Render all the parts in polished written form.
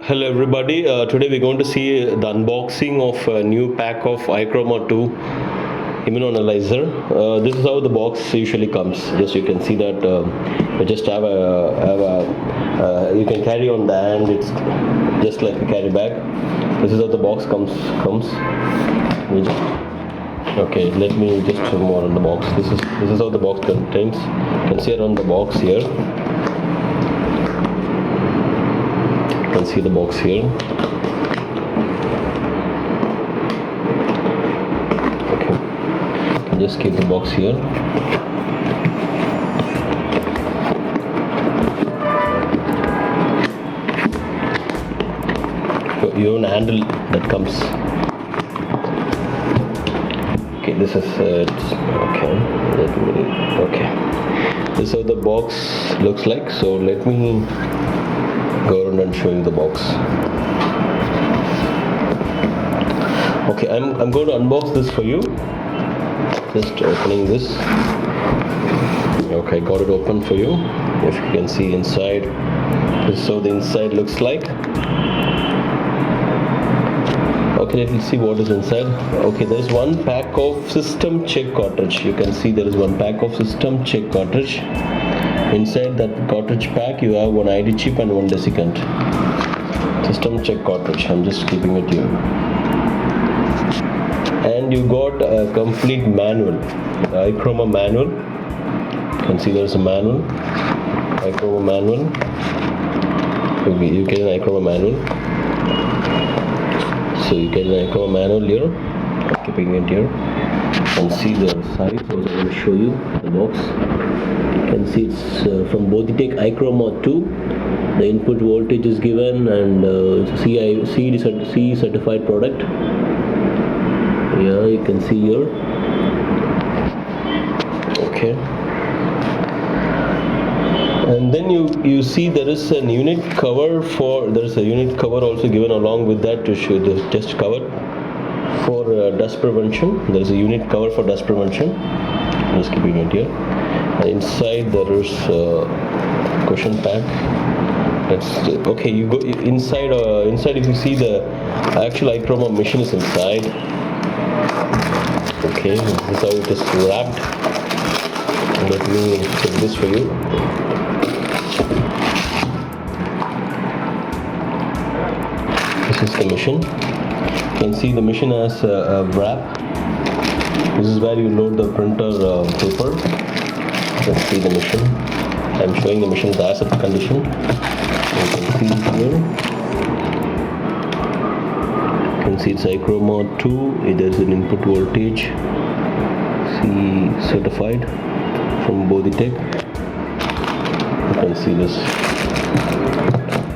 Hello everybody, today we're going to see the unboxing of a new pack of iChroma 2 immuno-analyzer. This is how the box usually comes. Just you can see that you just have you can carry on the hand. It's just like a carry bag. This is how the box comes. Okay, let me just show more on the box. This is how the box contains. You can see it on the box here. You can see the box here. Okay, you can just keep the box here. You have a handle that comes. Okay, this is okay. This is how the box looks like. So let me go around and show you the box. Okay, I'm going to unbox this for you. Just opening this. Okay, got it open for you. If you can see inside, this is how the inside looks like. Okay, let me see what is inside. Okay, there is one pack of system check cartridge. You can see there is one pack of system check cartridge. Inside that cartridge pack, you have one ID chip and one desiccant. System check cartridge. I'm just keeping it here. And you got a complete manual, the iChroma manual. You can see there is a manual, iChroma manual. You get an iChroma manual. So you get an iChroma manual here. I'm keeping it here. And see the size. Also, I'm going to show you the box. You can see it's from Bodytech iChroma 2. The input voltage is given, and it's a CE certified product. Yeah, you can see here. Okay. And then you see there is a unit cover also given along with that to show the test cover for dust prevention. There is a unit cover for dust prevention. I'm just keeping it here. And inside there is a cushion pack. That's okay. You go inside. Inside, if you see the actual iChroma machine is inside. Okay, this is how it is wrapped. Let me check this for you. This is the machine. You can see the machine has a wrap. This is where you load the printer paper. Let's see the machine. I'm showing the machine's asset condition. You can see here. You can see it's iChroma 2. There is an input voltage, CE certified from Bodytech. You can see this.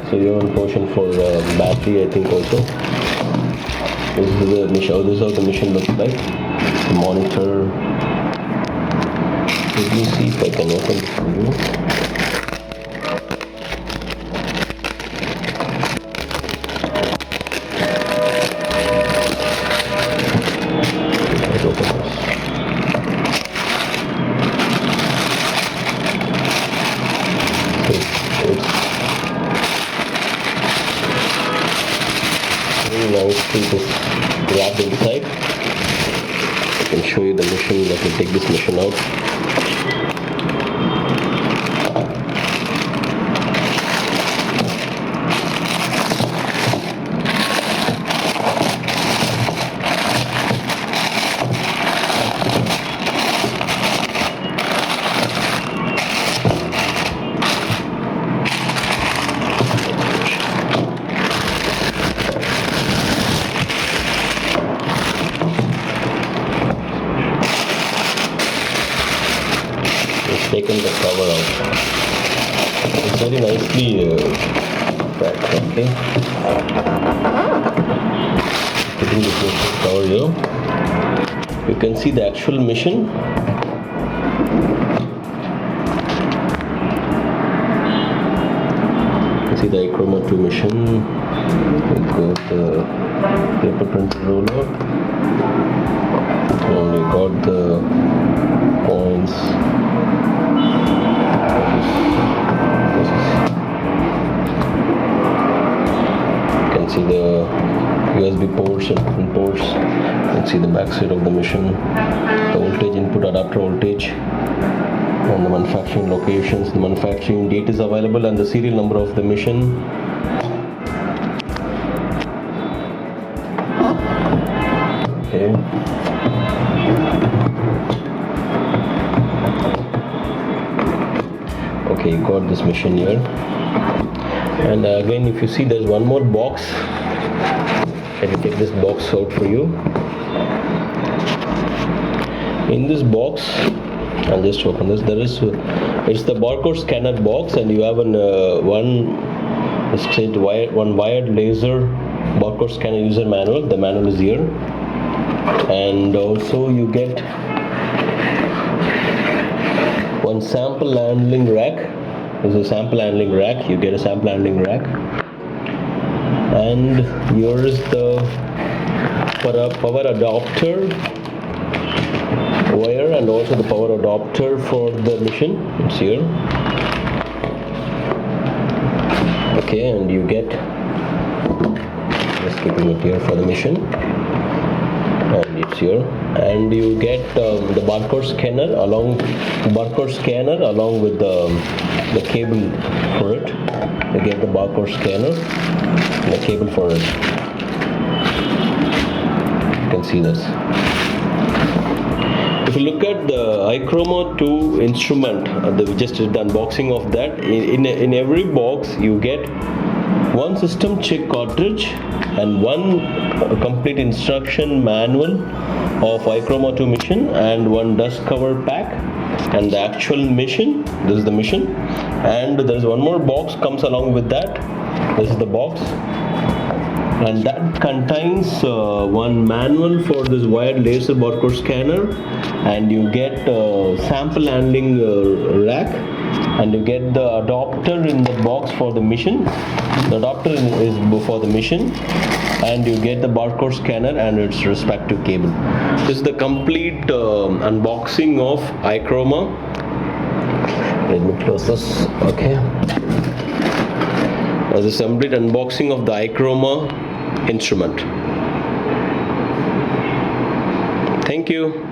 So you have a portion for battery, I think also. This is the machine. This is how the machine looks like. The monitor. Let me see if I can open this for you. Let's open this. Nicely just wrapped inside. I can show you the machine. Let me take this machine out. Taken the cover out. It's very nicely packed. Okay. Putting this cover here. You can see the actual machine. You can see the iChroma 2 machine. We've got the paper printer roller. And we got the points. see the USB ports and different ports. You can see the back side of the machine, the voltage input, adapter voltage, and the manufacturing locations. The manufacturing date is available and the serial number of the machine. Okay. Okay, you got this machine here. And again, if you see, there's one more box. Let me take this box out for you. In this box, I'll just open this. It's the barcode scanner box, and you have one wired laser barcode scanner user manual. The manual is here, and also you get one sample handling rack. This is a sample handling rack. You get a sample handling rack, and here is the power adapter wire, and also the power adapter for the machine. It's here. Okay, and you get, just keeping it here for the machine, and it's here. And you get the barcode scanner along with the cable for it. You get the barcode scanner and the cable for it. You can see this. If you look at the iChroma 2 instrument, we just did the unboxing of that. In every box you get one system check cartridge and one complete instruction manual of iChroma 2 machine, and one dust cover pack, and the actual machine. This is the machine, and there is one more box comes along with that. This is the box, and that contains one manual for this wired laser barcode scanner, and you get sample handling rack, and you get the adapter in the box for the machine. The adapter is for the machine, and you get the barcode scanner and its respective cable. This is the complete unboxing of iChroma. Let me close this. Okay. This is a complete unboxing of the iChroma instrument. Thank you.